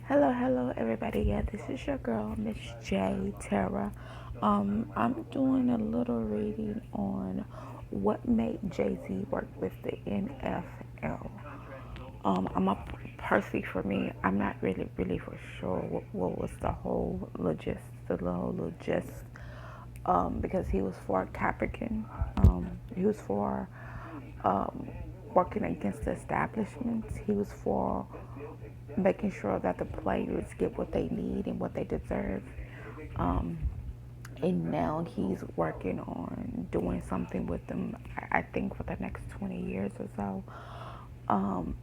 Hello, everybody. Yeah, this is your girl, Miss J Tara. I'm doing a little reading on what made Jay Z work with the NFL. I'm a personally for me, I'm not really for sure what was the whole logist. Because he was for Capricorn. He was for um, working against the establishments. He was for making sure that the players get what they need and what they deserve. Um, and now he's working on doing something with them, I think, for the next 20 years or so. Um,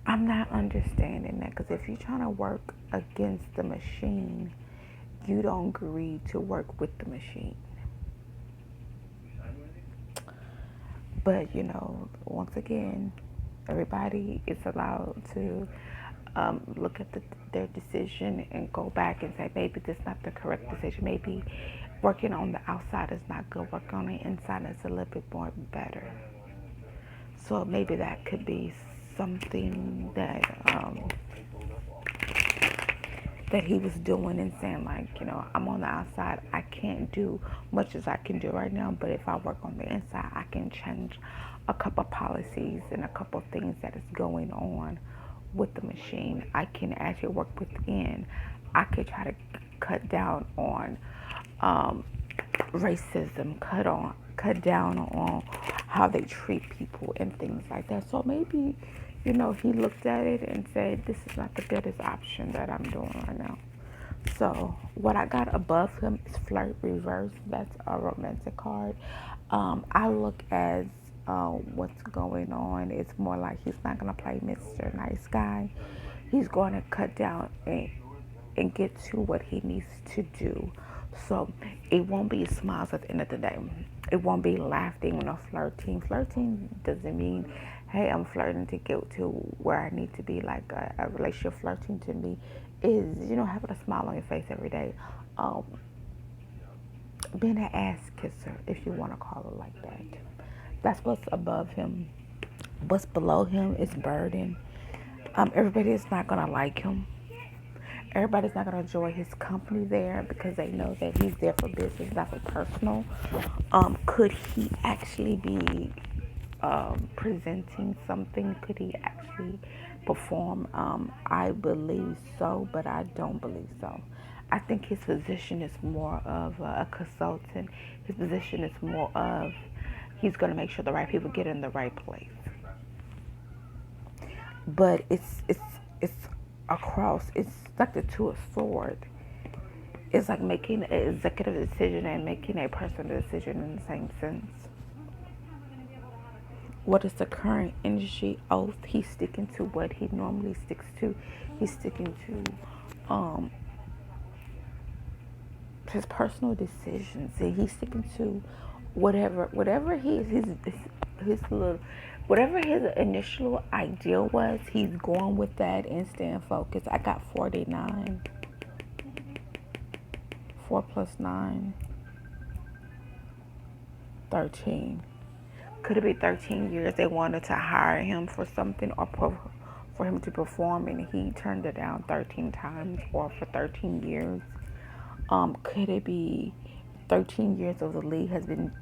I'm not understanding that because if you're trying to work against the machine, you don't agree to work with the machine. But, once again, everybody is allowed to look at their decision and go back and say, maybe this is not the correct decision. Maybe working on the outside is not good. Working on the inside is a little bit more better. So maybe that could be something that he was doing and saying, like, I'm on the outside, I can't do much as I can do right now, but if I work on the inside, I can change a couple policies and a couple things that is going on with the machine. I can actually work within. I could try to cut down on um, racism, cut down on how they treat people and things like that. So maybe, he looked at it and said, this is not the greatest option that I'm doing right now. So what I got above him is flirt reverse. That's a romantic card. I look as what's going on. It's more like he's not gonna play Mr. Nice Guy. He's going to cut down and get to what he needs to do. So it won't be smiles at the end of the day. It won't be laughing or flirting. Flirting doesn't mean, hey, I'm flirting to get to where I need to be. Like a relationship, flirting to me is, having a smile on your face every day. Um, Being an ass kisser, if you want to call it like that. That's what's above him. What's below him is burden. Everybody is not gonna like him. Everybody's not going to enjoy his company there because they know that he's there for business, not for personal. Could he actually be presenting something? Could he actually perform? I believe so, but I don't believe so. I think his position is more of a consultant. His position is more of he's going to make sure the right people get in the right place. But it's across. It's like the two of swords. It's like making an executive decision and making a personal decision in the same sense. What is the current industry oath? He's sticking to what he normally sticks to. He's sticking to his personal decisions. And he's sticking to whatever his little whatever his initial idea was. He's going with that and staying focused. I got 49. 4 plus 9, 13. Could it be 13 years they wanted to hire him for something or for him to perform and he turned it down 13 times or for 13 years? Could it be 13 years of the league has been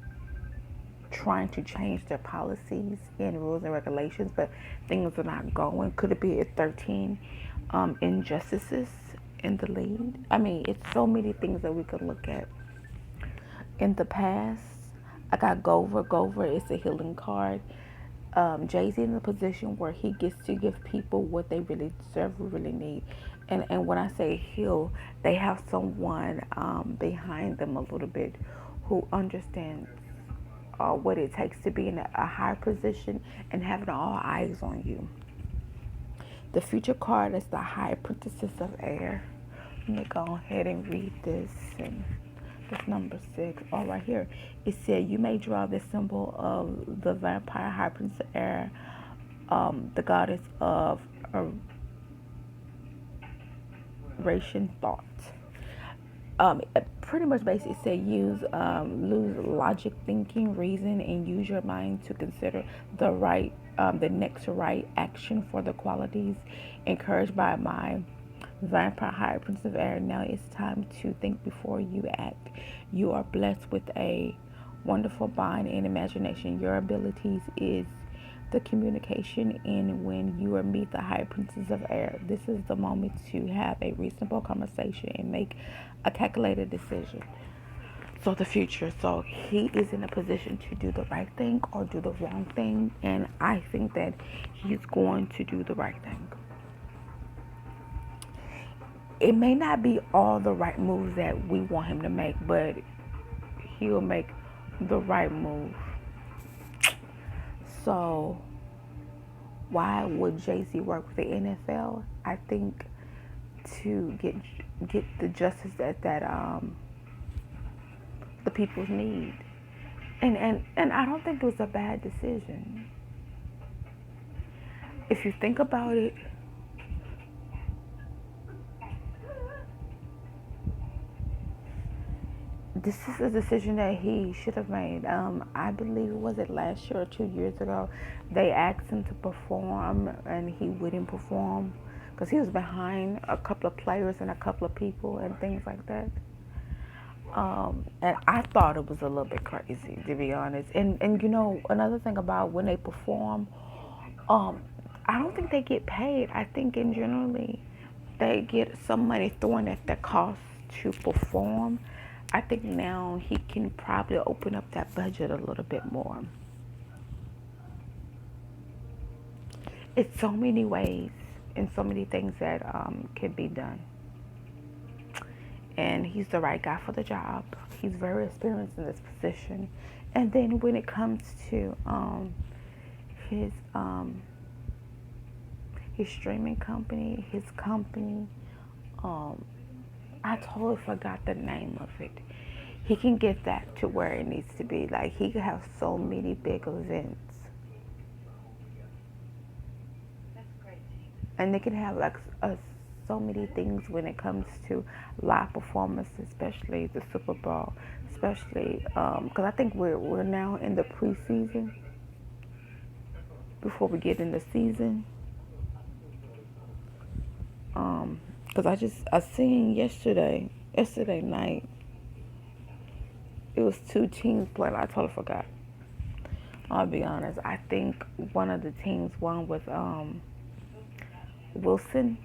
trying to change their policies and rules and regulations, but things are not going? Could it be 13 injustices in the league? I mean, it's so many things that we could look at. In the past, I got Gover. Gover is a healing card. Jay-Z in a position where he gets to give people what they really deserve, really need. And when I say heal, they have someone behind them a little bit who understands what it takes to be in a high position and having all eyes on you. The future card is the High Priestess of Air. Let me go ahead and read this. And this number 6. Oh, right here. It said, you may draw the symbol of the vampire High Priestess of Air, the goddess of Ration thought. It pretty much basically say lose logic thinking, reason, and use your mind to consider the right the next right action for the qualities encouraged by my vampire higher prince of air. Now it's time to think before you act. You are blessed with a wonderful mind and imagination. Your abilities is the communication, and when you are meet the high princes of air, this is the moment to have a reasonable conversation and make a calculated decision. So the future, so he is in a position to do the right thing or do the wrong thing, and I think that he's going to do the right thing. It may not be all the right moves that we want him to make, but he'll make the right move. So why would Jay-Z work with the NFL? I think to get the justice that the people need. And I don't think it was a bad decision. If you think about it, this is a decision that he should have made. I believe, was it last year or 2 years ago, they asked him to perform and he wouldn't perform because he was behind a couple of players and a couple of people and things like that. And I thought it was a little bit crazy, to be honest. And you know, another thing about when they perform, um, I don't think they get paid. I think in generally they get some money thrown at their cost to perform. I think now he can probably open up that budget a little bit more. It's so many ways and so many things that can be done. And he's the right guy for the job. He's very experienced in this position. And then when it comes to his um, his streaming company, his company, um, I totally forgot the name of it. He can get that to where it needs to be. Like he could have so many big events, and they can have like so many things when it comes to live performance, especially the Super Bowl, especially because I think we're now in the preseason before we get in the season. Because I seen yesterday night, it was two teams playing. I totally forgot. I'll be honest. I think one of the teams won with Wilson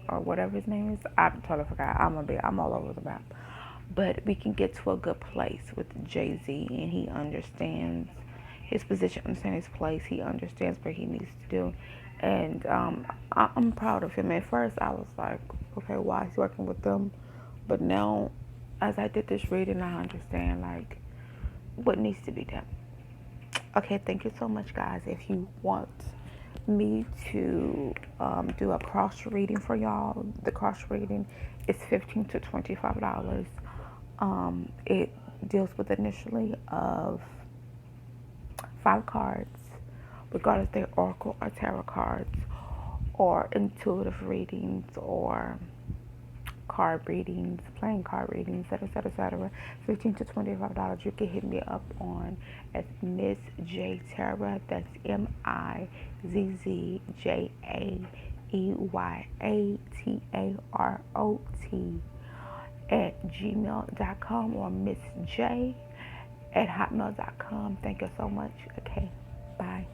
or whatever his name is. I totally forgot. I'm all over the map. But we can get to a good place with Jay-Z, and he understands his position, understands his place. He understands what he needs to do, and I'm proud of him. At first, I was like, okay, why is he working with them? But now, as I did this reading, I understand like what needs to be done. Okay, thank you so much, guys. If you want me to do a cross reading for y'all, the cross reading is $15 to $25. It deals with initially of 5 cards, regardless they're oracle or tarot cards, or intuitive readings, or card readings, playing card readings, etc. $15 to $25. You can hit me up on as Miss J Tarot. That's MIZZJAEYATAROT at gmail.com, or Miss J at hotmail.com. Thank you so much. Okay, bye.